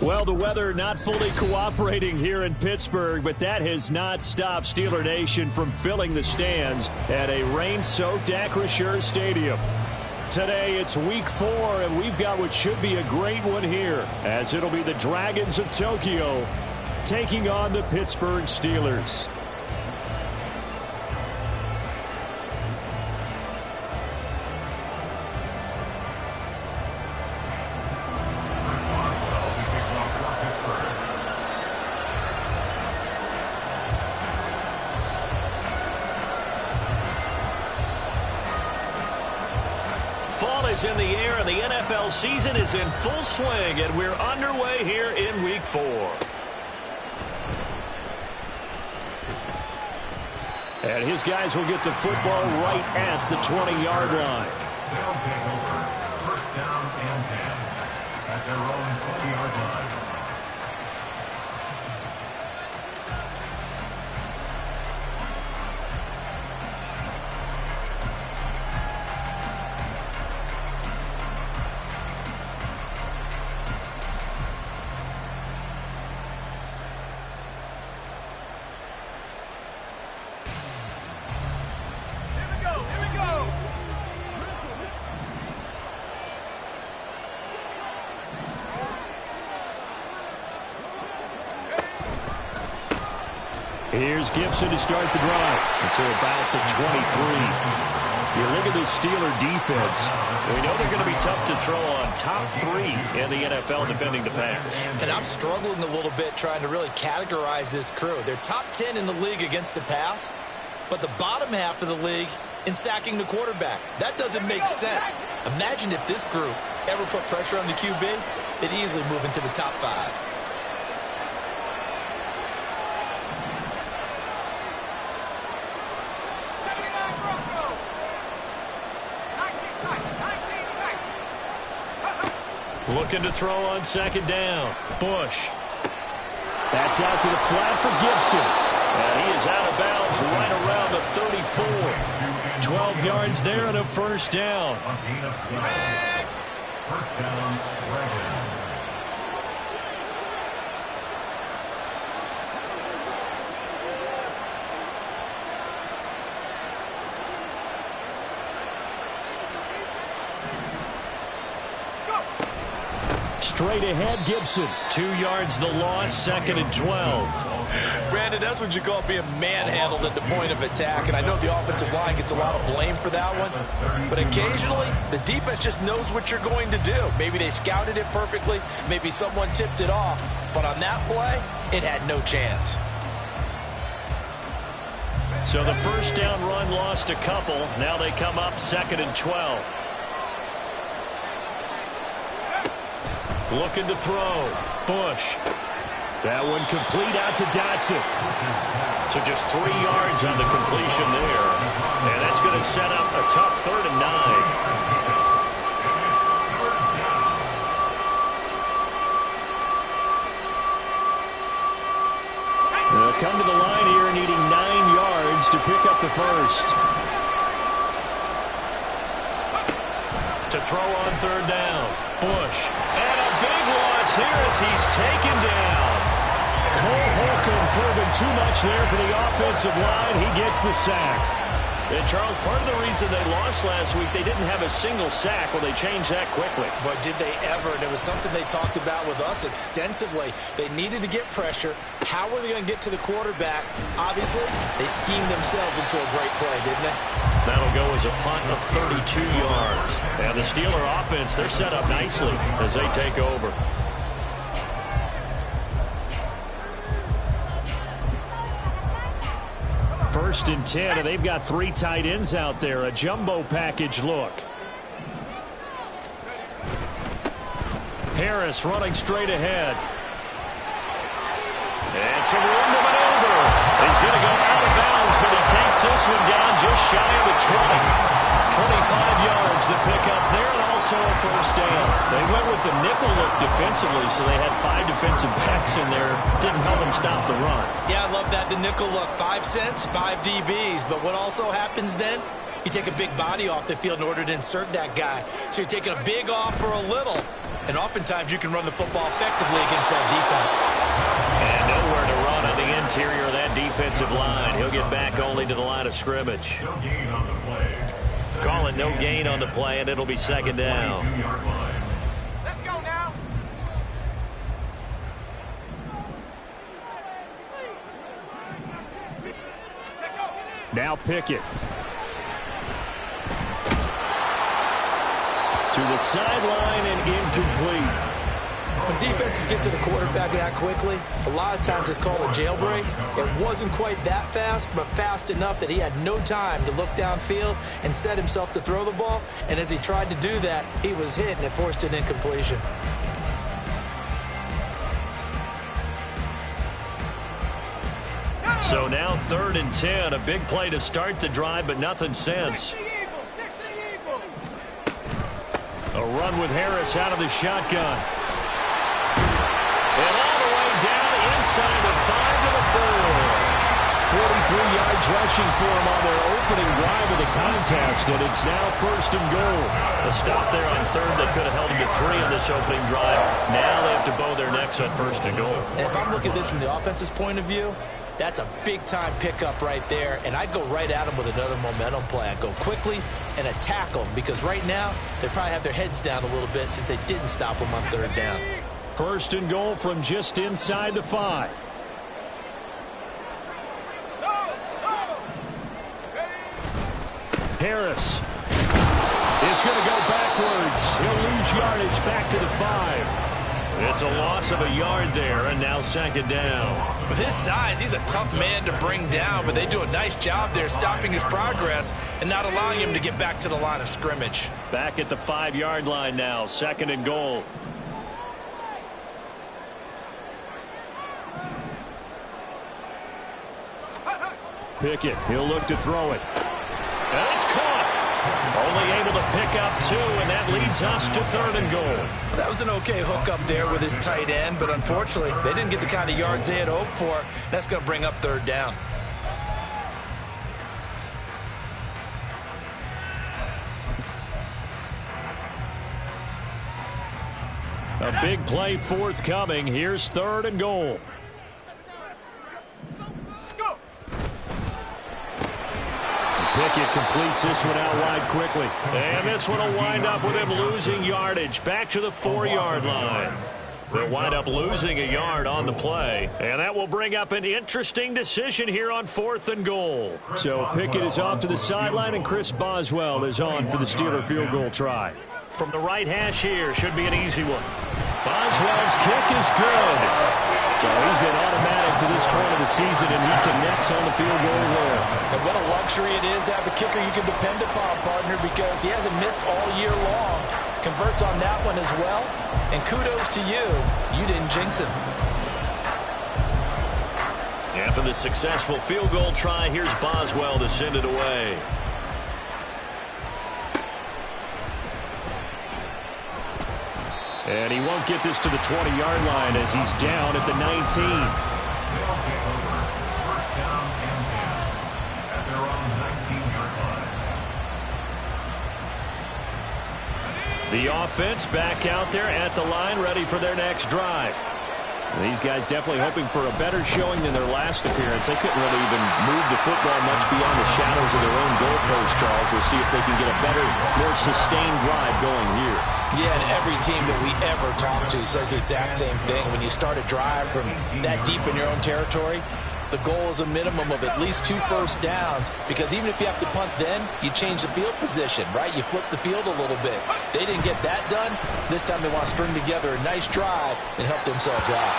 Well, the weather not fully cooperating here in Pittsburgh, but that has not stopped Steeler Nation from filling the stands at a rain-soaked Acrisure Stadium. Today, it's week 4, and we've got what should be a great one here, as it'll be the Dragons of Tokyo taking on the Pittsburgh Steelers. Fall is in the air, and the NFL season is in full swing, and we're underway here in Week 4. And his guys will get the football right at the 20-yard line. They'll take over. First down and 10 at their own 20-yard line. Here's Gibson to start the drive until about the 23. You look at this Steeler defense. We know they're going to be tough to throw on. Top 3 in the NFL defending the pass. And I'm struggling a little bit trying to really categorize this crew. They're top 10 in the league against the pass, but the bottom half of the league in sacking the quarterback. That doesn't make sense. Imagine if this group ever put pressure on the QB, they'd easily move into the top 5. Looking to throw on second down. Bush. That's out to the flat for Gibson. And he is out of bounds right around the 34. 12 yards there and a first down. First down, Dragons. Straight ahead, Gibson. 2 yards the loss, second and 12. Brandon, that's what you call being manhandled at the point of attack, and I know the offensive line gets a lot of blame for that one, but occasionally the defense just knows what you're going to do. Maybe they scouted it perfectly, maybe someone tipped it off, but on that play, it had no chance. So the first down run lost a couple. Now they come up second and 12. Looking to throw. Bush. That one complete out to Dotson. So just 3 yards on the completion there. And that's going to set up a tough 3rd and 9. They'll come to the line here needing 9 yards to pick up the first. To throw on 3rd down. Bush. And a big loss here as he's taken down. Cole Holcomb proving too much there for the offensive line. He gets the sack. And, Charles, part of the reason they lost last week, they didn't have a single sack. Well, they changed that quickly. But did they ever? And it was something they talked about with us extensively. They needed to get pressure. How were they going to get to the quarterback? Obviously, they schemed themselves into a great play, didn't they? That'll go as a punt of 32 yards. And the Steeler offense, they're set up nicely as they take over. First and 10, and they've got 3 tight ends out there. A jumbo package look. Harris running straight ahead. And some room to maneuver. He's going to go out of bounds, but he takes this one down just shy of the 20. 25 yards to pick up there, and also a first down. They went with the nickel look defensively, so they had 5 defensive backs in there. Didn't help them stop the run. Yeah, I love that, the nickel look. 5 cents, 5 DBs. But what also happens then? You take a big body off the field in order to insert that guy. So you're taking a big off for a little. And oftentimes you can run the football effectively against that defense. And nowhere to run on the interior of that defensive line. He'll get back only to the line of scrimmage. No gain on the play. Call it no gain on the play, and it'll be second down. Let's go now. Now Pickett. To the sideline and incomplete. When defenses get to the quarterback that quickly, a lot of times it's called a jailbreak. It wasn't quite that fast, but fast enough that he had no time to look downfield and set himself to throw the ball. And as he tried to do that, he was hit and it forced an incompletion. So now 3rd and 10. A big play to start the drive, but nothing since. A run with Harris out of the shotgun. And all the way down inside the 5 to the 4. 43 yards rushing for him on their opening drive of the contest, and it's now 1st and goal. A stop there on 3rd that could have held him to 3 on this opening drive. Now they have to bow their necks on 1st and goal. And if I'm looking at this from the offense's point of view, that's a big-time pickup right there, and I'd go right at them with another momentum play. I'd go quickly and attack them, because right now they probably have their heads down a little bit since they didn't stop them on 3rd down. 1st and goal from just inside the 5. Harris is going to go backwards. He'll lose yardage back to the 5. It's a loss of a yard there, and now 2nd down. With his size, he's a tough man to bring down, but they do a nice job there stopping his progress and not allowing him to get back to the line of scrimmage. Back at the 5-yard line now, 2nd and goal. Pickett, he'll look to throw it. And it's caught. Only able to pick up 2, and that leads us to 3rd and goal. That was an okay hook up there with his tight end, but unfortunately, they didn't get the kind of yards they had hoped for. That's going to bring up 3rd down. A big play forthcoming. Here's 3rd and goal. Pickett completes this one out wide quickly. And this one will wind up with him losing yardage back to the 4-yard line. They'll wind up losing a yard on the play. And that will bring up an interesting decision here on 4th and goal. So Pickett is off to the sideline, and Chris Boswell is on for the Steeler field goal try. From the right hash here, should be an easy one. Boswell's kick is good. So he's been automatic to this point of the season, and he connects on the field goal there. And what a luxury it is to have a kicker you can depend upon, partner, because he hasn't missed all year long. Converts on that one as well. And kudos to you. You didn't jinx him. After the successful field goal try, here's Boswell to send it away. And he won't get this to the 20-yard line as he's down at the 19. They'll take over 1st down and 10 at their own 19-yard line. The offense back out there at the line, ready for their next drive. These guys definitely hoping for a better showing than their last appearance. They couldn't really even move the football much beyond the shadows of their own goalpost, Charles. We'll see if they can get a better, more sustained drive going here. Yeah, and every team that we ever talk to says the exact same thing. When you start a drive from that deep in your own territory, the goal is a minimum of at least 2 first downs, because even if you have to punt then, you change the field position, right? You flip the field a little bit. They didn't get that done. This time they want to string together a nice drive and help themselves out.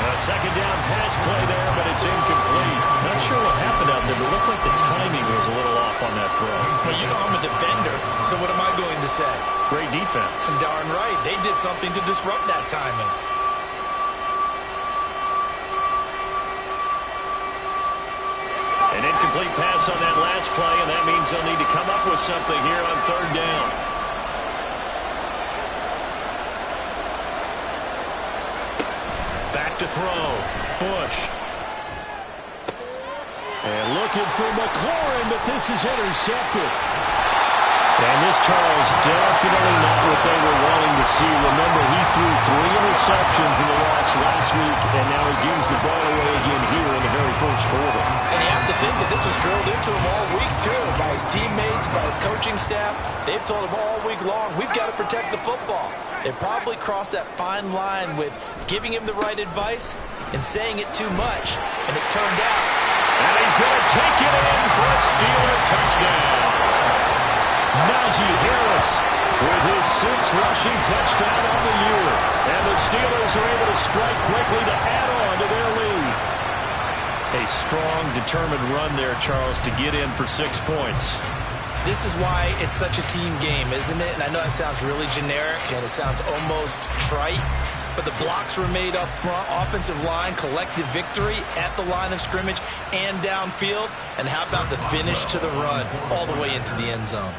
A 2nd down pass play there, but it's incomplete. Not sure what happened out there, but it looked like the timing was a little off on that throw. Well, you know I'm a defender, so what am I going to say? Great defense. And darn right, they did something to disrupt that timing. An incomplete pass on that last play, and that means they'll need to come up with something here on 3rd down. Back to throw. Bush. And looking for McLaurin, but this is intercepted. And this, Charles, definitely not what they were wanting to see. Remember, he threw 3 interceptions in the loss last week, and now he gives the ball away again here in the very first quarter. And you have to think that this was drilled into him all week, too, by his teammates, by his coaching staff. They've told him all week long, we've got to protect the football. They probably crossed that fine line with giving him the right advice and saying it too much, and it turned out. And he's going to take it in for a Steeler touchdown. Najee Harris with his 6th rushing touchdown on the year. And the Steelers are able to strike quickly to add on to their lead. A strong, determined run there, Charles, to get in for 6 points. This is why it's such a team game, isn't it? And I know it sounds really generic and it sounds almost trite, but the blocks were made up front, offensive line, collective victory at the line of scrimmage and downfield. And how about the finish to the run all the way into the end zone?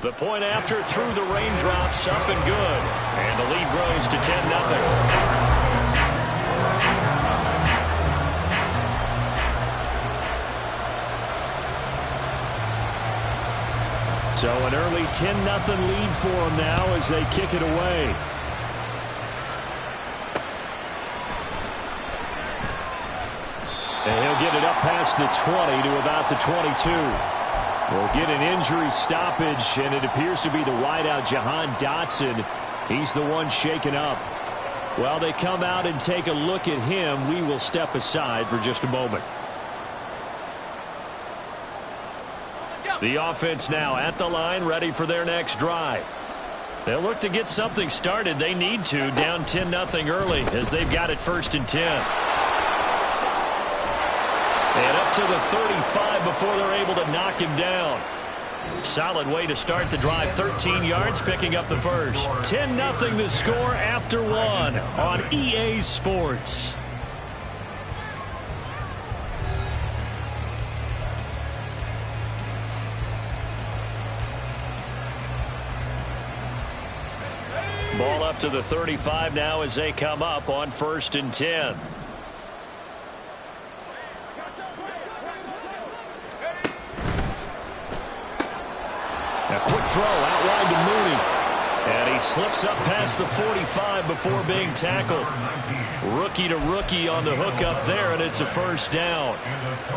The point after through the raindrops, up and good. And the lead grows to 10-0. So an early 10-0 lead for them now as they kick it away. And he'll get it up past the 20 to about the 22. We'll get an injury stoppage, and it appears to be the wideout, Jahan Dotson. He's the one shaken up. While they come out and take a look at him, we will step aside for just a moment. The offense now at the line, ready for their next drive. They'll look to get something started. They need to, down 10-0 early, as they've got it 1st and 10. And up to the 35 before they're able to knock him down. Solid way to start the drive. 13 yards, picking up the first. 10-0 the score after 1 on EA Sports. Ball up to the 35 now as they come up on 1st and 10. A quick throw out wide to Mooney. And he slips up past the 45 before being tackled. Rookie to rookie on the hook up there, and it's a 1st down.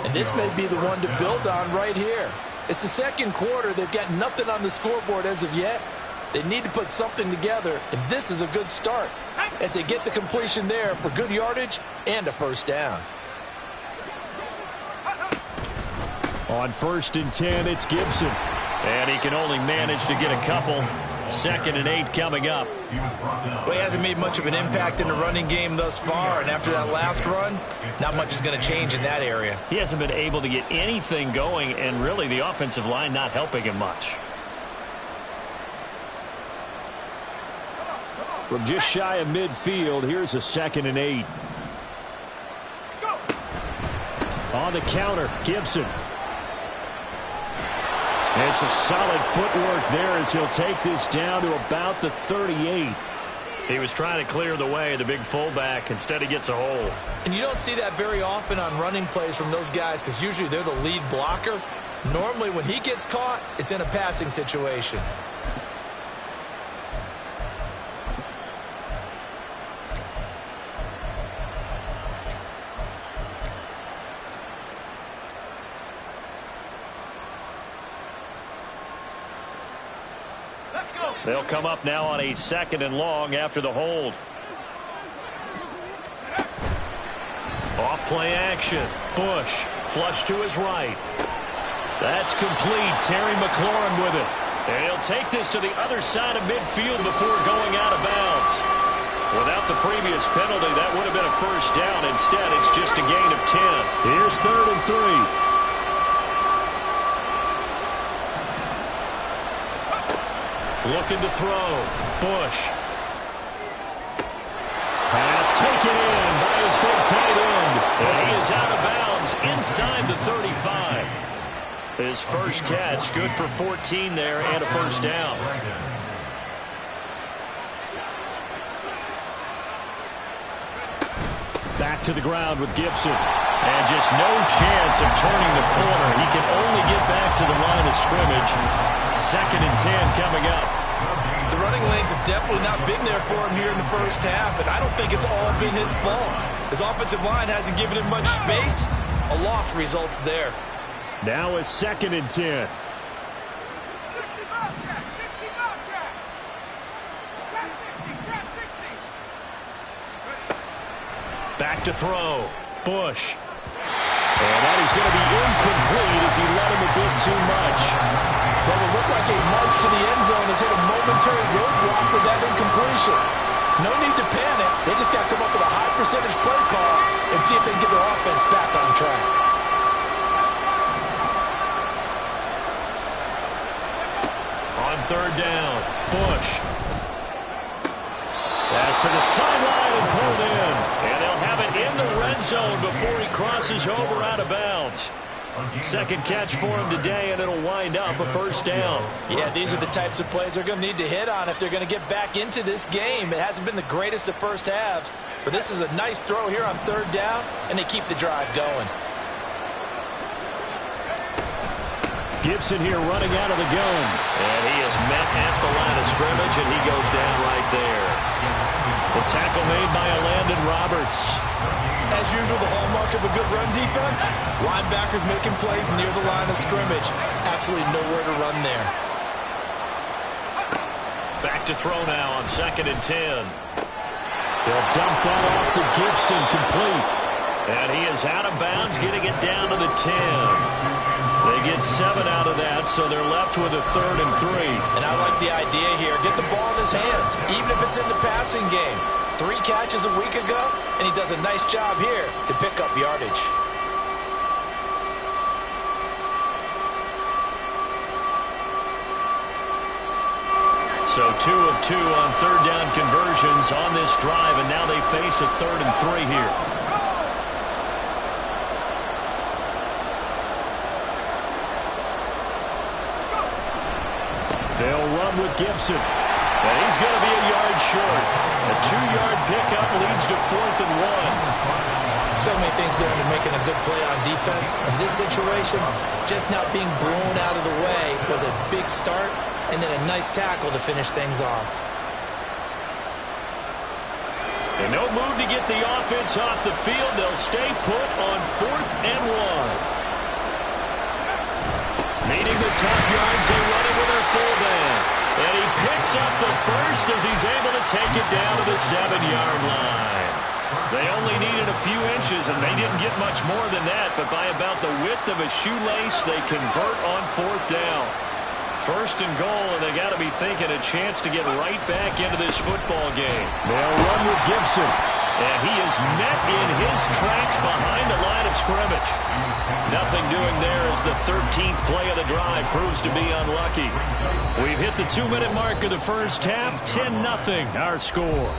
And this may be the one to build on right here. It's the 2nd quarter. They've got nothing on the scoreboard as of yet. They need to put something together, and this is a good start as they get the completion there for good yardage and a 1st down. On 1st and 10, it's Gibson. And he can only manage to get a couple. 2nd and 8 coming up. Well, he hasn't made much of an impact in the running game thus far, and after that last run, not much is going to change in that area. He hasn't been able to get anything going, and really the offensive line not helping him much. From just shy of midfield, here's a 2nd and 8. On the counter, Gibson. And some solid footwork there as he'll take this down to about the 38. He was trying to clear the way, the big fullback. Instead, he gets a hole. And you don't see that very often on running plays from those guys because usually they're the lead blocker. Normally, when he gets caught, it's in a passing situation. They'll come up now on a 2nd and long after the hold. Off play action. Bush flush to his right. That's complete. Terry McLaurin with it. And he'll take this to the other side of midfield before going out of bounds. Without the previous penalty, that would have been a 1st down. Instead, it's just a gain of 10. Here's 3rd and 3. Looking to throw. Bush. Pass taken in by his big tight end. And he is out of bounds inside the 35. His first catch, good for 14 there and a 1st down. Back to the ground with Gibson. And just no chance of turning the corner. He can only get back to the line of scrimmage. 2nd and 10 coming up. The running lanes have definitely not been there for him here in the first half, and I don't think it's all been his fault. His offensive line hasn't given him much space. A loss results there. Now a 2nd and 10. Back to throw. Bush. And that is going to be incomplete as he let him a bit too much. Well, it looked like a march to the end zone has hit a momentary roadblock with that incompletion. No need to panic. They just got to come up with a high percentage play call and see if they can get their offense back on track. On 3rd down, Bush. Pass to the sideline and pulled in. And they'll have it in the red zone before he crosses over out of bounds. 2nd catch for him today, and it'll wind up a 1st down. Yeah, these are the types of plays they're going to need to hit on if they're going to get back into this game. It hasn't been the greatest of first halves, but this is a nice throw here on 3rd down, and they keep the drive going. Gibson here running out of the gun. And he is met at the line of scrimmage, and he goes down right there. The tackle made by Landon Roberts. As usual, the hallmark of a good run defense, linebackers making plays near the line of scrimmage. Absolutely nowhere to run there. Back to throw now on 2nd and 10. They'll dump that off to Gibson, complete. And he is out of bounds, getting it down to the 10. They get 7 out of that, so they're left with a 3rd and 3. And I like the idea here. Get the ball in his hands, even if it's in the passing game. 3 catches a week ago, and he does a nice job here to pick up yardage. So 2 of 2 on 3rd down conversions on this drive, and now they face a 3rd and 3 here. They'll run with Gibson. And he's going to be a yard short. A 2-yard pickup leads to 4th and 1. So many things go into making a good play on defense. In this situation, just not being blown out of the way was a big start, and then a nice tackle to finish things off. And no move to get the offense off the field. They'll stay put on 4th and 1. Needing the tough yards, they run it with their fullback. And he picks up the first as he's able to take it down to the 7-yard line. They only needed a few inches, and they didn't get much more than that. But by about the width of a shoelace, they convert on 4th down. 1st and goal, and they got to be thinking a chance to get right back into this football game. They'll run with Gibson. And he is met in his tracks behind the line of scrimmage. Nothing doing there as the 13th play of the drive proves to be unlucky. We've hit the 2-minute mark of the first half. 10-0 our score.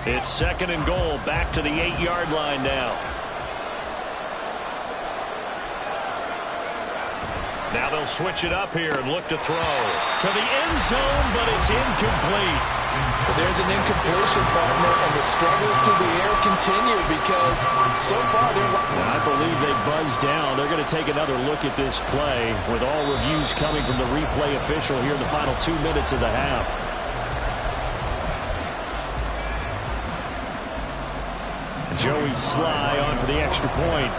It's 2nd and goal, back to the 8-yard line now. Now they'll switch it up here and look to throw to the end zone, but it's incomplete. But there's an incompletion, partner, and the struggles through the air continue because so far they're... I believe they buzzed down. They're going to take another look at this play with all reviews coming from the replay official here in the final 2 minutes of the half. Joey Sly on for the extra point.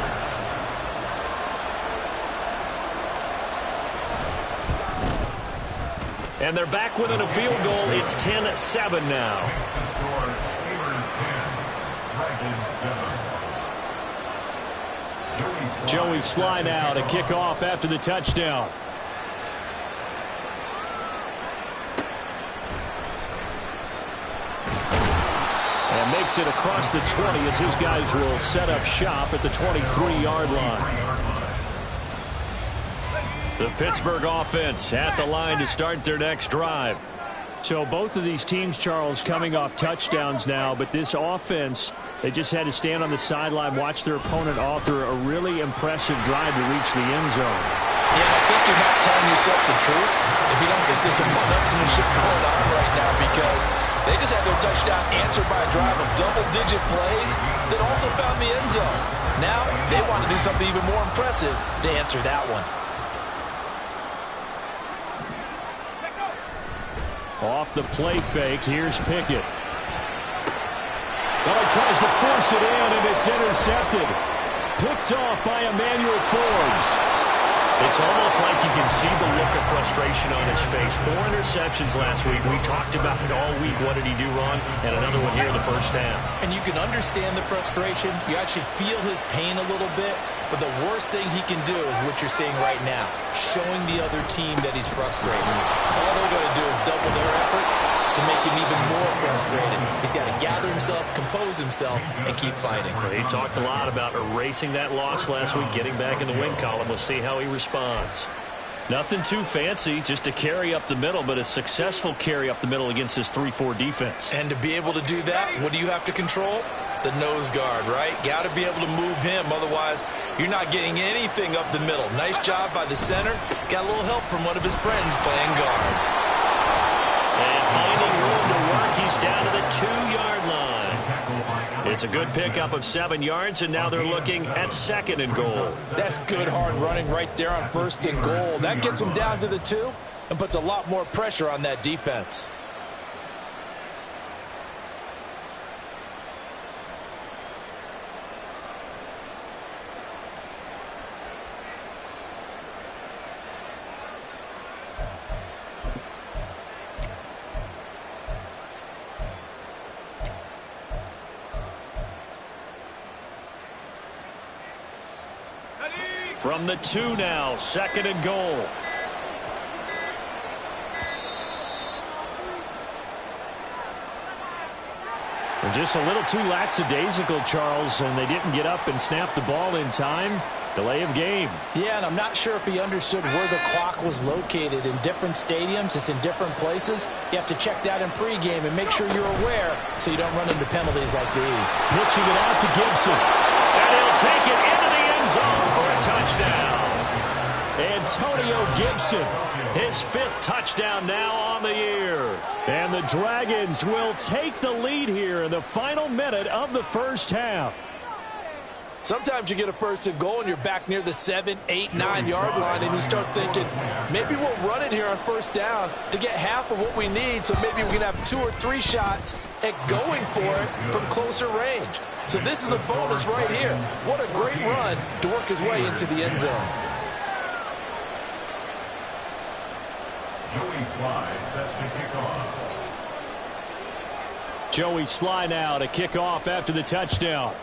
And they're back within a field goal. It's 10-7 now. Joey Sly now to kick off after the touchdown. And makes it across the 20 as his guys will set up shop at the 23-yard line. The Pittsburgh offense at the line to start their next drive. So both of these teams, Charles, coming off touchdowns now, but this offense, they just had to stand on the sideline, watch their opponent author a really impressive drive to reach the end zone. Yeah, I think you're not telling yourself the truth if You don't think there's some one-upsmanship going on right now because they just had their touchdown answered by a drive of double-digit plays that also found the end zone. Now they want to do something even more impressive to answer that one. Off the play fake, here's Pickett. Well, he tries to force it in, and it's intercepted. Picked off by Emmanuel Forbes. It's almost like you can see the look of frustration on his face. 4 interceptions last week. We talked about it all week. What did he do wrong? And another one here in the first half. And you can understand the frustration. You actually feel his pain a little bit. But the worst thing he can do is what you're seeing right now, showing the other team that he's frustrated. All they're going to do is double their efforts to make him even more frustrated. He's got to gather himself, compose himself, and keep fighting. Well, he talked a lot about erasing that loss last week, getting back in the win column. We'll see how he responds. Nothing too fancy, just a carry up the middle, but a successful carry up the middle against this 3-4 defense. And to be able to do that, what do you have to control? The nose guard, right? Got to be able to move him. Otherwise, you're not getting anything up the middle. Nice job by the center. Got a little help from one of his friends playing guard. And finding room to work, he's down to the 2-yard line. It's a good pickup of 7 yards, and now they're looking at 2nd and goal. That's good hard running right there on 1st and goal. That gets him down to the 2 and puts a lot more pressure on that defense. From the 2 now, 2nd and goal. They're just a little too lackadaisical, Charles, and they didn't get up and snap the ball in time. Delay of game. Yeah, and I'm not sure if he understood where the clock was located. In different stadiums, it's in different places. You have to check that in pregame and make sure you're aware so you don't run into penalties like these. Pitching it out to Gibson. And he'll take it into the end zone for a touchdown. Antonio Gibson, His 5th touchdown now on the year. and the Dragons will take the lead here in the final minute of the first half. Sometimes you get a 1st and goal and you're back near the 7, 8, 9-yard line and you start thinking, maybe we'll run it here on 1st down to get half of what we need, so maybe we can have 2 or 3 shots at going for it from closer range. So this is a bonus right here. What a great run to work his way into the end zone. Joey Sly set to kick off. Joey Sly now to kick off after the touchdown.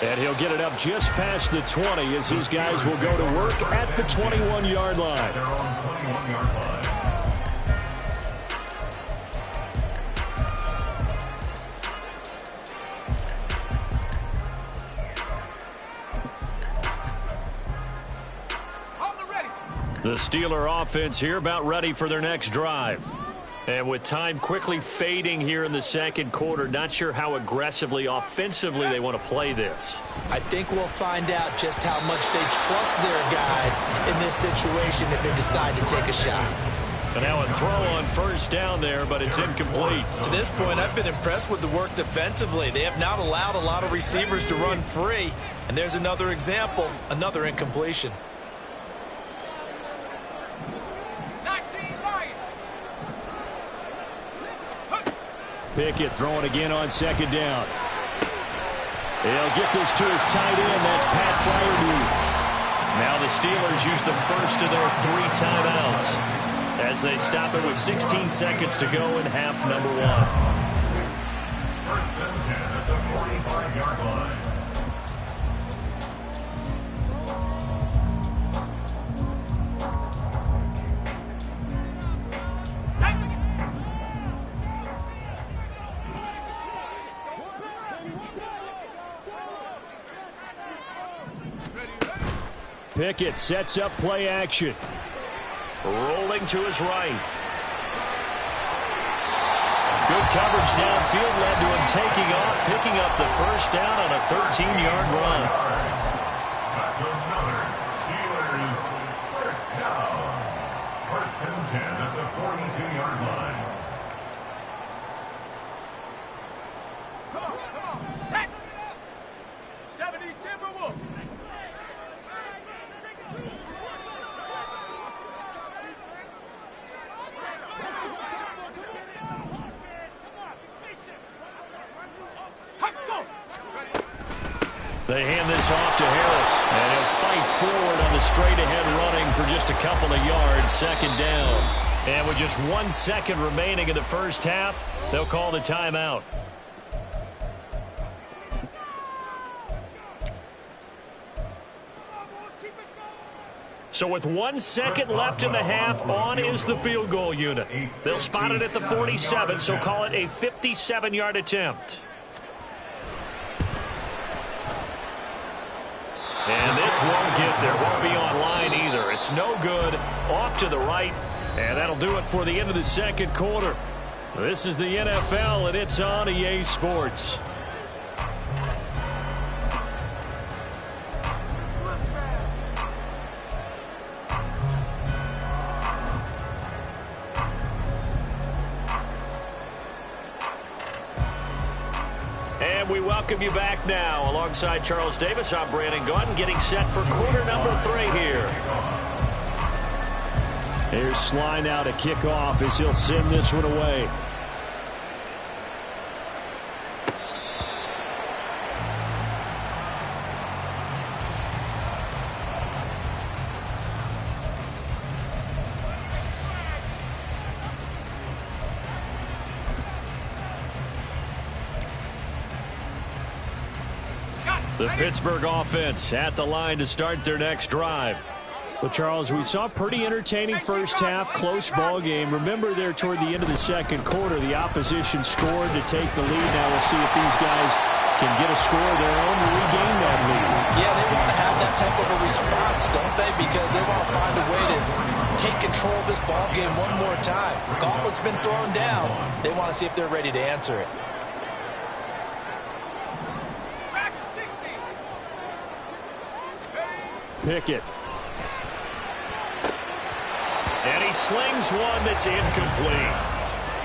And he'll get it up just past the 20 as his guys will go to work at the 21-yard line. Their own 21-yard line. The Steeler offense here about ready for their next drive. And with time quickly fading here in the 2nd quarter, not sure how aggressively, offensively they want to play this. I think we'll find out just how much they trust their guys in this situation if they decide to take a shot. And now a throw on 1st down there, but it's incomplete. To this point, I've been impressed with the work defensively. They have not allowed a lot of receivers to run free. And there's another example, another incompletion. Pickett throwing again on 2nd down. He'll get this to his tight end. That's Pat Fryermuth. Now the Steelers use the first of their 3 timeouts as they stop it with 16 seconds to go in half number 1. 1st and 10 at the 45-yard line. Pickett sets up play action. Rolling to his right. Good coverage downfield led to him taking off, picking up the 1st down on a 13-yard run. this off to Harris. And he'll fight forward on the straight-ahead running for just a couple of yards. Second down. And with just 1 second remaining in the first half, they'll call the timeout. So with 1 second left in the half, on is the field goal unit. They'll spot it at the 47, so call it a 57-yard attempt. And this won't get there. Won't be on line either. It's no good. Off to the right. And that'll do it for the end of the second quarter. This is the NFL, and it's on EA Sports. And we welcome you back now. Alongside Charles Davis, I'm Brandon Gaudin, getting set for quarter number 3 here. Here's Sly now to kick off as he'll send this one away. The Pittsburgh offense at the line to start their next drive. Well, Charles, we saw a pretty entertaining first half, close ball game. Remember there toward the end of the second quarter, the opposition scored to take the lead. Now we'll see if these guys can get a score of their own to regain that lead. Yeah, they want to have that type of a response, don't they? Because they want to find a way to take control of this ball game one more time. Gauntlet's been thrown down. They want to see if they're ready to answer it. Pickett. And he slings one that's incomplete.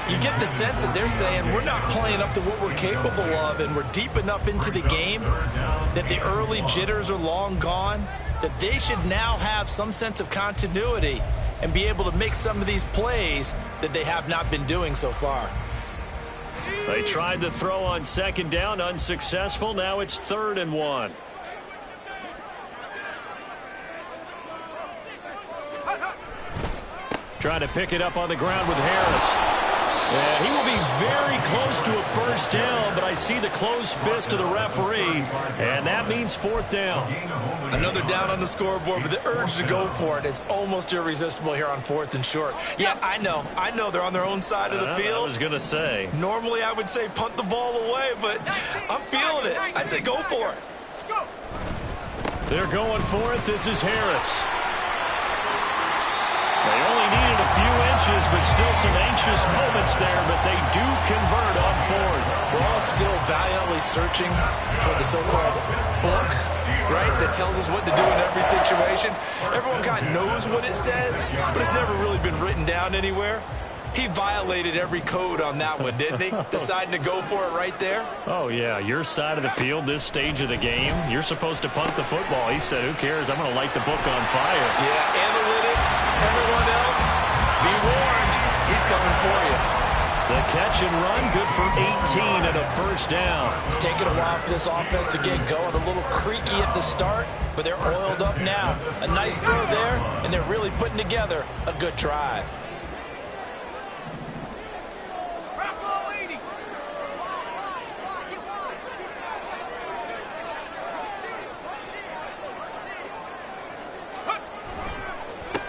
You get the sense that they're saying we're not playing up to what we're capable of, and we're deep enough into the game that the early jitters are long gone, that they should now have some sense of continuity and be able to make some of these plays that they have not been doing so far. They tried to throw on second down, unsuccessful. Now it's 3rd and 1. Trying to pick it up on the ground with Harris. And he will be very close to a first down, but I see the closed fist of the referee, and that means 4th down. Another down on the scoreboard, but the urge to go for it is almost irresistible here on 4th and short. Yeah, I know they're on their own side of the field. I was going to say. Normally I would say punt the ball away, but I'm feeling it. I say go for it. They're going for it. This is Harris. They only needed a few inches, but still some anxious moments there, but they do convert on 4th. We're all still valiantly searching for the so-called book, right, that tells us what to do in every situation. Everyone kind of knows what it says, but it's never really been written down anywhere. He violated every code on that one, didn't he? Deciding to go for it right there. Oh, yeah. Your side of the field, this stage of the game, you're supposed to punt the football. He said, who cares? I'm going to light the book on fire. Yeah, analytics, everyone else, be warned. He's coming for you. The catch and run, good for 18 and a first down. It's taken a while for this offense to get going. A little creaky at the start, but they're oiled up now. A nice throw there, and they're really putting together a good drive.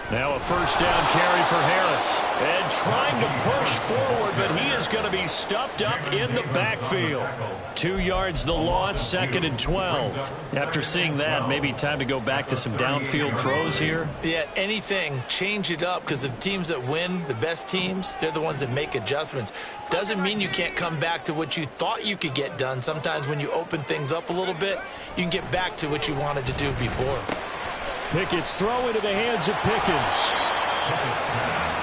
Now a first down carry for Harris. And trying to push forward, but he is going to be stuffed up in the backfield. 2 yards the loss, 2nd and 12. After seeing that, maybe time to go back to some downfield throws here. Yeah, anything, change it up, because the teams that win, the best teams, they're the ones that make adjustments. Doesn't mean you can't come back to what you thought you could get done. Sometimes when you open things up a little bit, you can get back to what you wanted to do before. Pickett's throw into the hands of Pickens.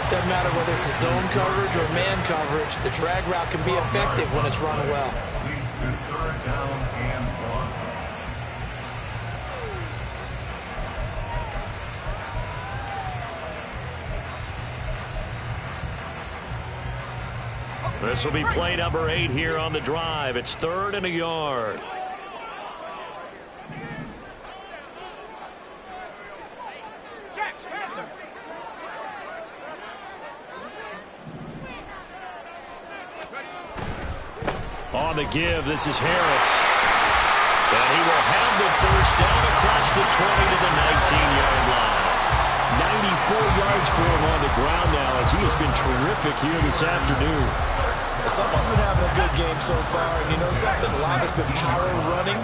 Doesn't matter whether it's a zone coverage or man coverage, the drag route can be effective when it's run well. Leads to 3rd down and 1. This will be play number 8 here on the drive. It's 3rd and a yard. On the give, this is Harris. And he will have the first down across the 20 to the 19-yard line. 94 yards for him on the ground now as he has been terrific here this afternoon. Someone's been having a good game so far, and you know something? A lot has been power running.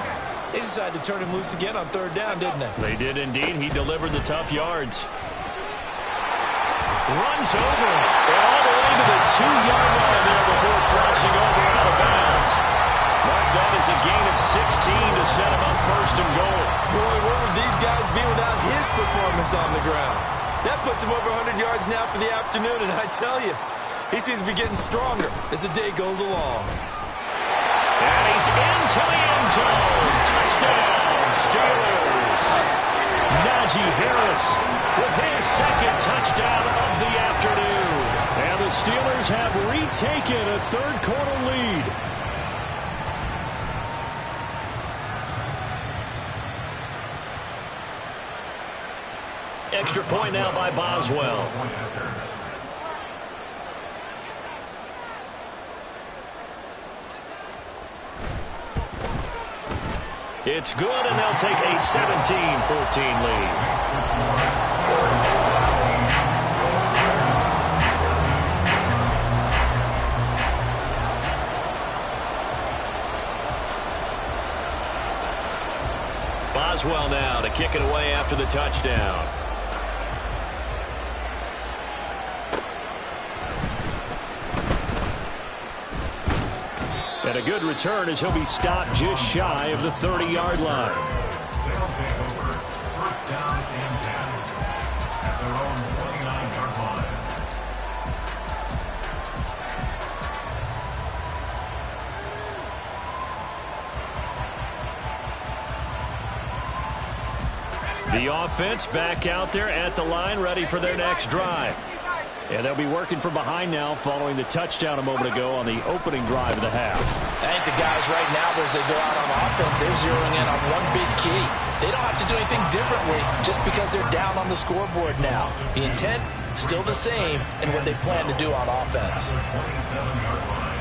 They decided to turn him loose again on third down, didn't they? They did indeed. He delivered the tough yards. Runs over and all the way to the 2-yard line there before crossing over out of bounds. Mark that as a gain of 16 to set him up first and goal. Boy, where would these guys be without his performance on the ground? That puts him over 100 yards now for the afternoon, and I tell you, he seems to be getting stronger as the day goes along. And he's into the end zone. Touchdown, Steelers. Najee Harris with his second touchdown of the afternoon. And the Steelers have retaken a third-quarter lead. Extra point now by Boswell. It's good, and they'll take a 17-14 lead. Boswell now to kick it away after the touchdown. And a good return as he'll be stopped just shy of the 30-yard line. They'll take over. First down and 10 at their own 29-yard line. The offense back out there at the line, ready for their next drive. And they'll be working from behind now following the touchdown a moment ago on the opening drive of the half. I think the guys right now, as they go out on offense, they're zeroing in on one big key. They don't have to do anything differently just because they're down on the scoreboard now. The intent, still the same in what they plan to do on offense. 27-yard line.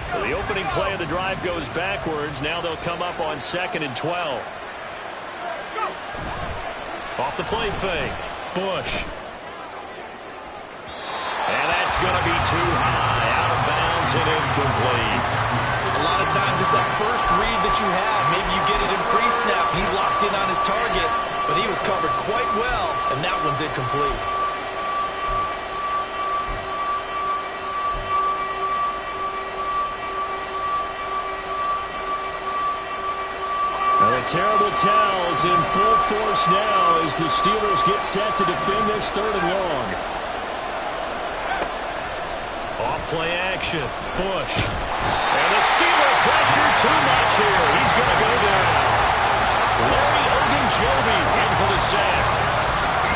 So the opening play of the drive goes backwards. Now they'll come up on 2nd and 12. Off the play fake. Bush. And that's going to be too high. Out of bounds and incomplete. A lot of times it's that first read that you have. Maybe you get it in pre-snap. He locked in on his target, but he was covered quite well, and that one's incomplete. Terrible towels in full force now as the Steelers get set to defend this 3rd and long. Off play action. Bush. And the Steeler pressure too much here. He's going to go down. Larry Ogunjobi in for the sack.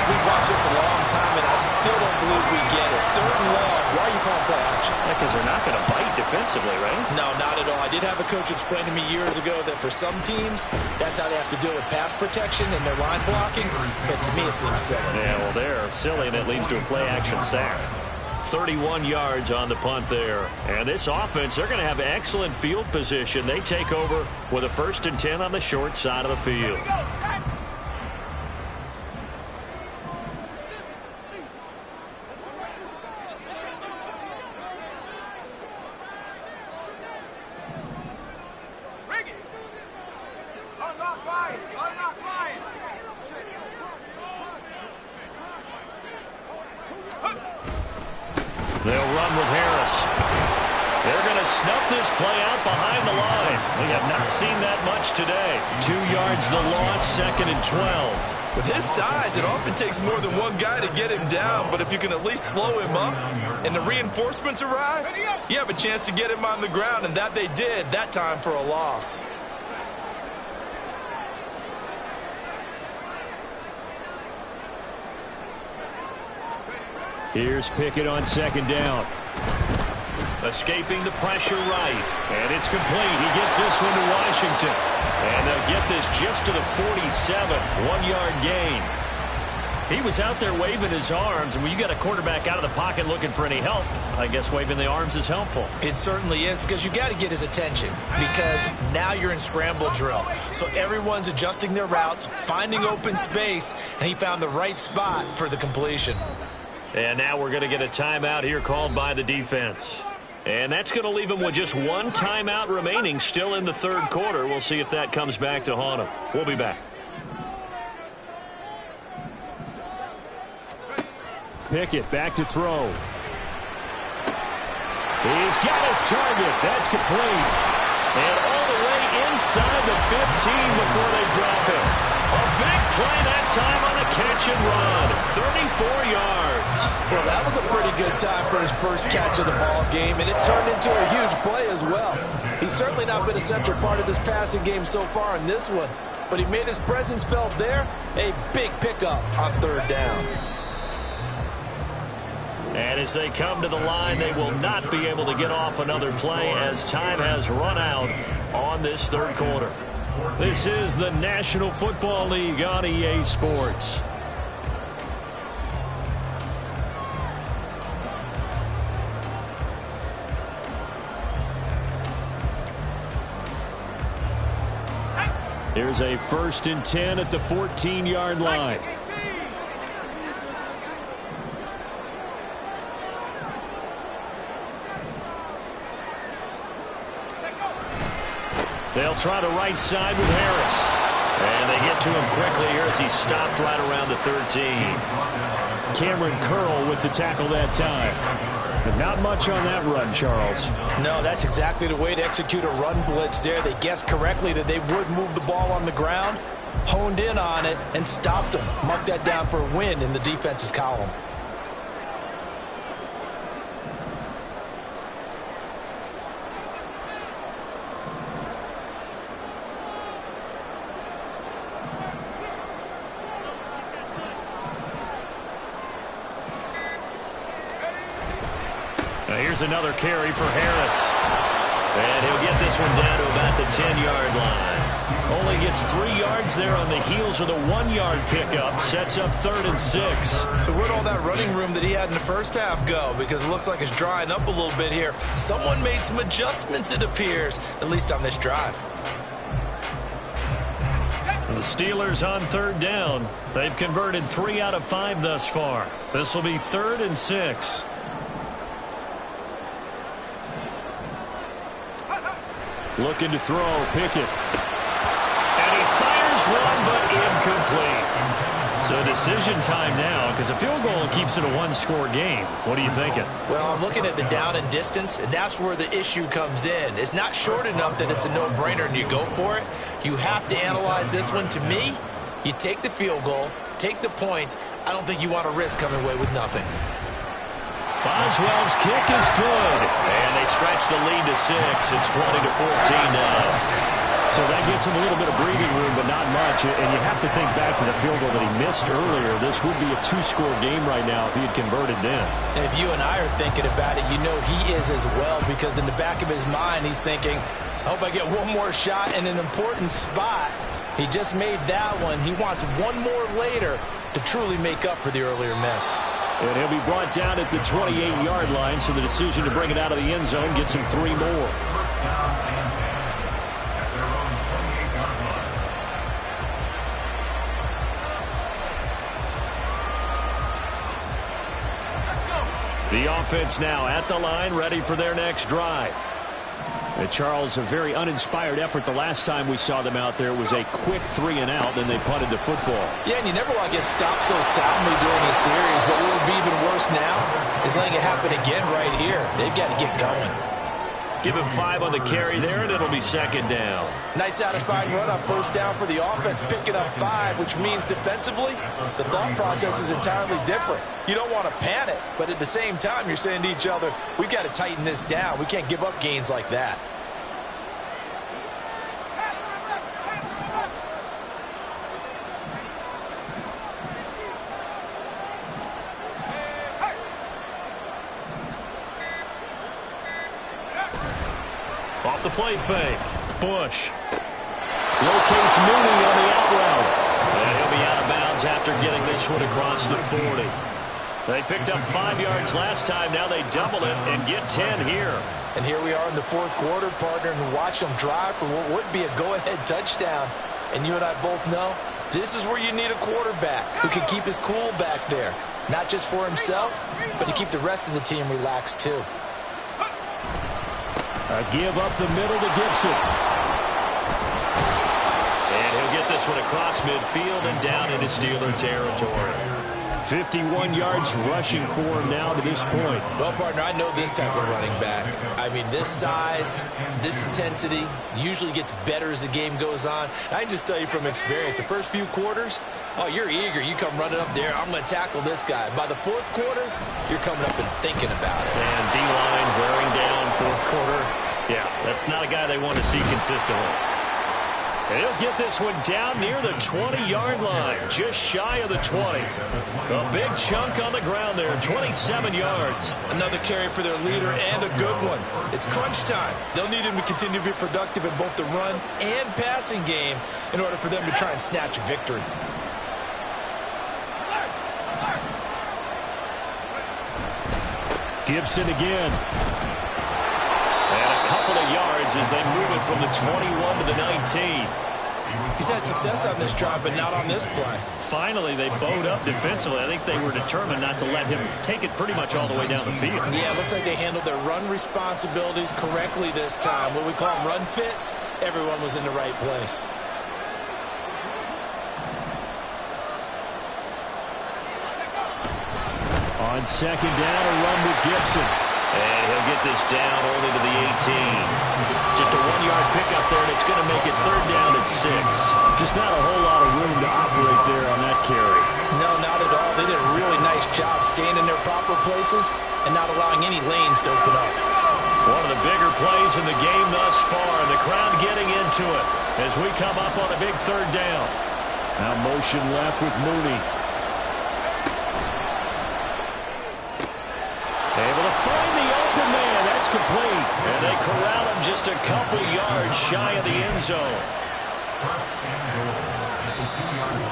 We've watched this a long time, and I still don't believe we get it. 3rd and long. Why are you calling play action? Because they're not going to bite defensively, right? No, not at all. I did have a coach explain to me years ago that for some teams, that's how they have to deal with pass protection and their line blocking. But to me, it seems silly. Yeah, well, they're silly, and it leads to a play-action sack. 31 yards on the punt there. And this offense, they're going to have excellent field position. They take over with a 1st and 10 on the short side of the field. They'll run with Harris. They're going to snuff this play out behind the line. We have not seen that much today. 2 yards the loss, 2nd and 12. With his size, it often takes more than one guy to get him down, but if you can at least slow him up and the reinforcements arrive, you have a chance to get him on the ground, and that they did, that time for a loss. Here's Pickett on 2nd down. Escaping the pressure right. And it's complete. He gets this one to Washington. And they'll get this just to the 47. 1-yard gain. He was out there waving his arms, and when you got a quarterback out of the pocket looking for any help, I guess waving the arms is helpful. It certainly is, because you got to get his attention, because now you're in scramble drill. So everyone's adjusting their routes, finding open space, and he found the right spot for the completion. And now we're going to get a timeout here called by the defense. And that's going to leave him with just one timeout remaining still in the third quarter. We'll see if that comes back to haunt him. We'll be back. Pickett back to throw. He's got his target. That's complete. And all the way inside the 15 before they drop him. A big play that time on the catch and run. 34 yards. Well, that was a pretty good time for his first catch of the ball game, and it turned into a huge play as well. He's certainly not been a central part of this passing game so far in this one, but he made his presence felt there. A big pickup on third down. And as they come to the line, they will not be able to get off another play as time has run out on this third quarter. This is the National Football League on EA Sports. Here's a 1st and 10 at the 14-yard line. They'll try the right side with Harris. And they get to him quickly here as he stopped right around the 13. Cameron Curl with the tackle that time. But not much on that run, Charles. No, that's exactly the way to execute a run blitz there. They guessed correctly that they would move the ball on the ground, honed in on it, and stopped him. Mark that down for a win in the defense's column. Here's another carry for Harris. And he'll get this one down to about the 10-yard line. Only gets 3 yards there on the heels of the 1-yard pickup. Sets up 3rd and 6. So where'd all that running room that he had in the first half go? Because it looks like it's drying up a little bit here. Someone made some adjustments, it appears, at least on this drive. The Steelers on 3rd down. They've converted 3 out of 5 thus far. This will be 3rd and 6. Looking to throw, Pickett. And he fires one, but incomplete. So decision time now, because a field goal keeps it a 1-score game. What are you thinking? Well, I'm looking at the down and distance, and that's where the issue comes in. It's not short enough that it's a no-brainer and you go for it. You have to analyze this one. To me, you take the field goal, take the points. I don't think you want to risk coming away with nothing. Boswell's kick is good. And they stretch the lead to 6. It's 20-14 now. So that gets him a little bit of breathing room, but not much. And you have to think back to the field goal that he missed earlier. This would be a 2-score game right now if he had converted then. And if you and I are thinking about it, you know he is as well, because in the back of his mind, he's thinking, I hope I get one more shot in an important spot. He just made that one. He wants one more later to truly make up for the earlier miss. And he'll be brought down at the 28-yard line, so the decision to bring it out of the end zone gets him 3 more. The offense now at the line, ready for their next drive. And Charles, a very uninspired effort the last time we saw them out there. It was a quick 3 and out, and they punted the football. Yeah, and you never want to get stopped so soundly during a series, but what would be even worse now is letting it happen again right here. They've got to get going. Give him 5 on the carry there, and it'll be 2nd down. Nice satisfying run on 1st down for the offense, picking up 5, which means defensively, the thought process is entirely different. You don't want to panic, but at the same time, you're saying to each other, we've got to tighten this down. We can't give up gains like that. Off the play fake. Bush locates Mooney on the out route. And he'll be out of bounds after getting this one across the 40. They picked up 5 yards last time. Now they double it and get 10 here. And here we are in the fourth quarter, partner, and watch them drive for what would be a go-ahead touchdown. And you and I both know this is where you need a quarterback who can keep his cool back there. Not just for himself, but to keep the rest of the team relaxed too. A give up the middle to Gibson. And he'll get this one across midfield and down into Steeler territory. 51 yards rushing for him now to this point. Well, partner, I know this type of running back. I mean, this size, this intensity usually gets better as the game goes on. I can just tell you from experience, the first few quarters, oh, you're eager. You come running up there, I'm going to tackle this guy. By the fourth quarter, you're coming up and thinking about it. And D-line wearing down fourth quarter. Yeah, that's not a guy they want to see consistently. And he'll get this one down near the 20-yard line, just shy of the 20. A big chunk on the ground there, 27 yards. Another carry for their leader and a good one. It's crunch time. They'll need him to continue to be productive in both the run and passing game in order for them to try and snatch a victory. Gibson again. And a couple of yards as they move it from the 21 to the 19. He's had success on this drive, but not on this play. Finally, they bowed up defensively. I think they were determined not to let him take it pretty much all the way down the field. Yeah, it looks like they handled their run responsibilities correctly this time. What we call them run fits, everyone was in the right place. On second down, a run with Gibson. And he'll get this down only to the 18. Just a 1-yard pickup there, and it's going to make it third down at 6. Just not a whole lot of room to operate there on that carry. No, not at all. They did a really nice job staying in their proper places and not allowing any lanes to open up. One of the bigger plays in the game thus far, and the crowd getting into it as we come up on a big third down. Now motion left with Mooney. Able to find the open man. That's complete. And they corral him just a couple yards shy of the end zone.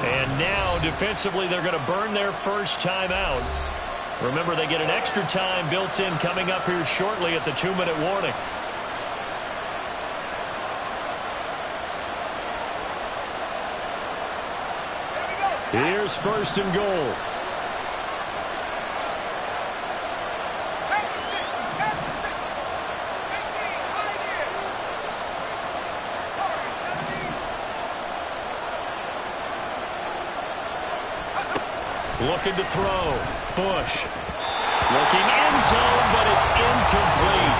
And now, defensively, they're going to burn their first time out. Remember, they get an extra time built in coming up here shortly at the 2-minute warning. Here's first and goal. Looking to throw. Bush. Looking end zone, but it's incomplete.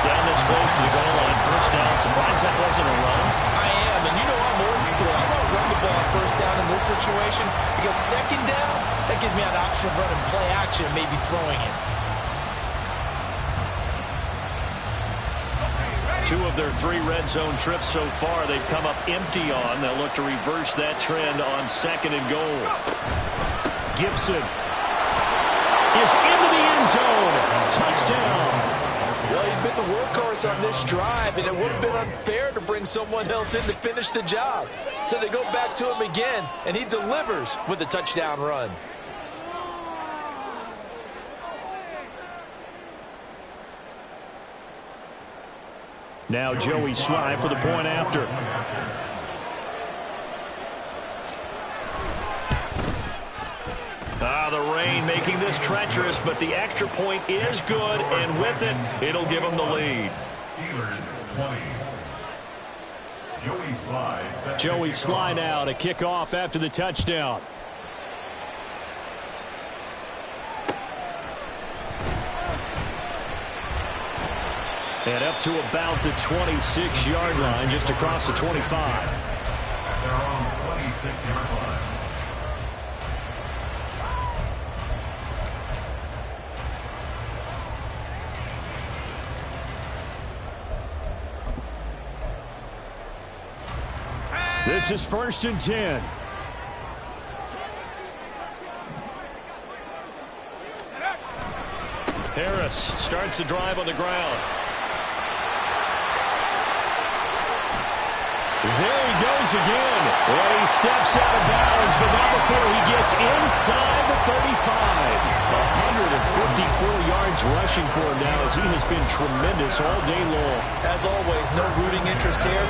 Down this close to the goal line. First down. Surprised that wasn't a run. I am, and you know I'm old school. I want to run the ball first down in this situation because second down, that gives me an option of running play action and maybe throwing it. 2 of their 3 red zone trips so far, they've come up empty on. They'll look to reverse that trend on second and goal. Gibson is into the end zone. Touchdown. Well, he's been the workhorse on this drive, and it would have been unfair to bring someone else in to finish the job. So they go back to him again, and he delivers with a touchdown run. Now Joey Sly for the point after. The rain making this treacherous, but the extra point is good, and with it, it'll give them the lead. Steelers 20. Joey Sly now to kick off after the touchdown. And up to about the 26-yard line, just across the 25. They're on 26-yard line. This is first and 10. Harris starts the drive on the ground. There he goes again. And he steps out of bounds, but not before he gets inside the 35. 154 yards rushing for him now as he has been tremendous all day long. As always, no rooting interest here,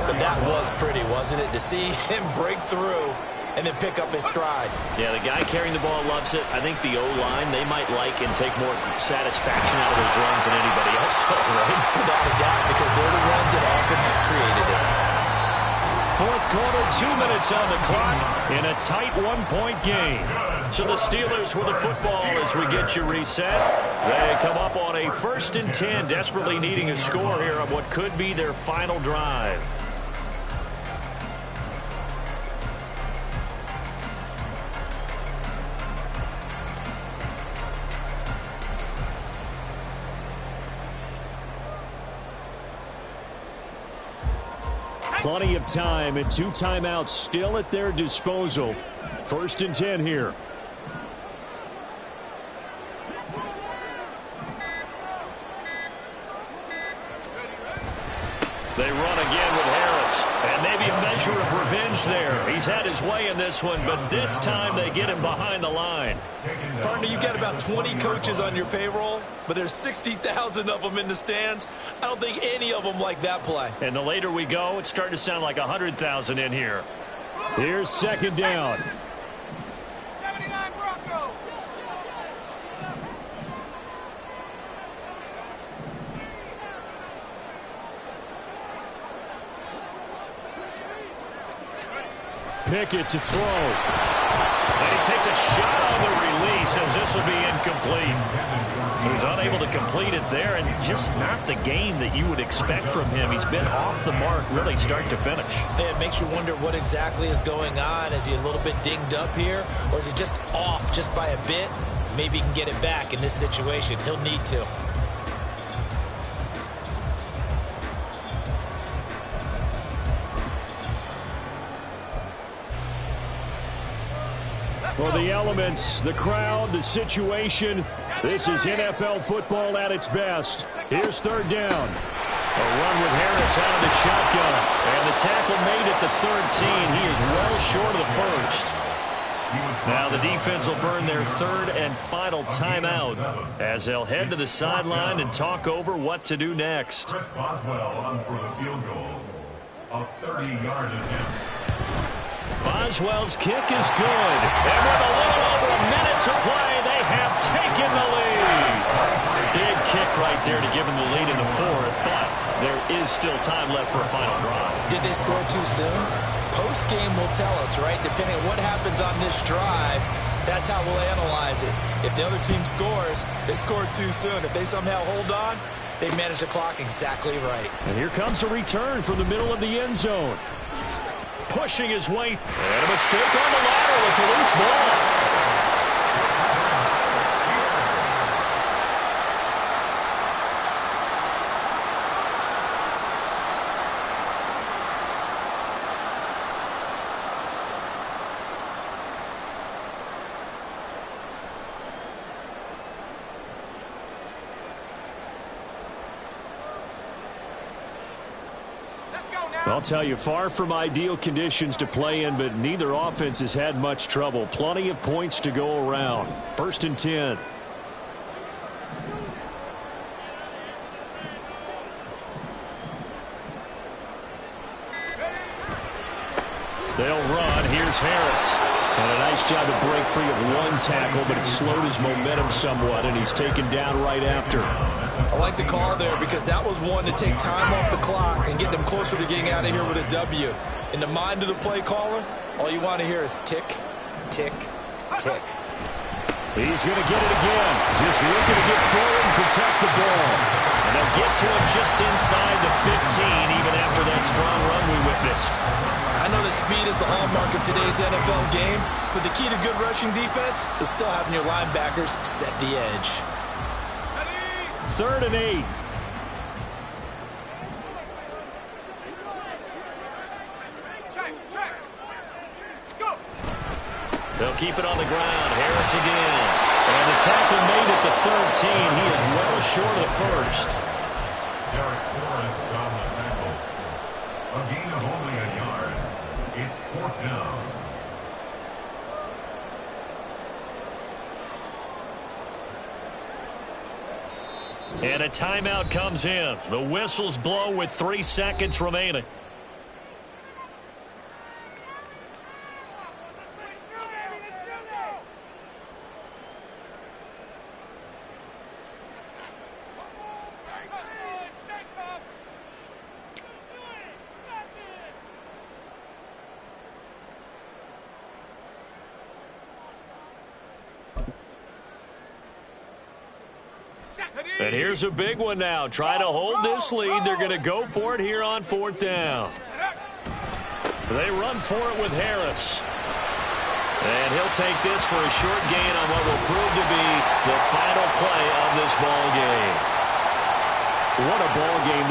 but that was pretty, wasn't it? To see him break through and then pick up his stride. Yeah, the guy carrying the ball loves it. I think the O-line, they might like and take more satisfaction out of those runs than anybody else, right? Without a doubt, because they're the ones that often have created it. Fourth quarter, 2 minutes on the clock in a tight one-point game. So the Steelers with the football as we get you reset. They come up on a 1st and 10, desperately needing a score here on what could be their final drive. Plenty of time and 2 timeouts still at their disposal. 1st and 10 here. They run again with Harris. And maybe a measure of revenge there. He's had his way in this one, but this time they get him behind the line. Partner, you got about 20 coaches on your payroll, but there's 60,000 of them in the stands. I don't think any of them like that play. And the later we go, it's starting to sound like 100,000 in here. Here's 2nd down. 79 Bronco. Pickett to throw. And he takes a shot on the release as this will be incomplete. So he's unable to complete it there, and just not the game that you would expect from him. He's been off the mark really start to finish. It makes you wonder what exactly is going on. Is he a little bit dinged up here, or is he just off just by a bit? Maybe he can get it back in this situation. He'll need to. Well, the elements, the crowd, the situation, this is NFL football at its best. Here's 3rd down. A run with Harris out of the shotgun. And the tackle made at the 13. He is well short of the 1st. Now the defense will burn their 3rd and final timeout as they'll head to the sideline and talk over what to do next. Chris Boswell on for the field goal. A 30-yard attempt. Boswell's kick is good. And with a little over a minute to play, they have taken the lead. Big kick right there to give them the lead in the 4th, but there is still time left for a final drive. Did they score too soon? Post-game will tell us, right? Depending on what happens on this drive, that's how we'll analyze it. If the other team scores, they scored too soon. If they somehow hold on, they manage the clock exactly right. And here comes a return from the middle of the end zone. Pushing his way. And a mistake on the lateral. It's a loose ball. I'll tell you, far from ideal conditions to play in, but neither offense has had much trouble. Plenty of points to go around. 1st and 10. They'll run. Here's Harris. And a nice job to break free of 1 tackle, but it slowed his momentum somewhat, and he's taken down right after. I like the call there because that was one to take time off the clock and get them closer to getting out of here with a W. In the mind of the play caller, all you want to hear is tick, tick, tick. He's going to get it again. Just looking to get forward and protect the ball. And they'll get to him just inside the 15, even after that strong run we witnessed. I know that speed is the hallmark of today's NFL game, but the key to good rushing defense is still having your linebackers set the edge. 3rd and 8. They'll keep it on the ground. Harris again. And the tackle made at the 13. He is well short of the 1st. Derek Forrest on the tackle. A A gain of only a yard. It's 4th down. And a timeout comes in. The whistles blow with 3 seconds remaining. And here's a big one now. Trying to hold this lead. They're going to go for it here on 4th down. They run for it with Harris. And he'll take this for a short gain on what will prove to be the final play of this ball game. What a ball game.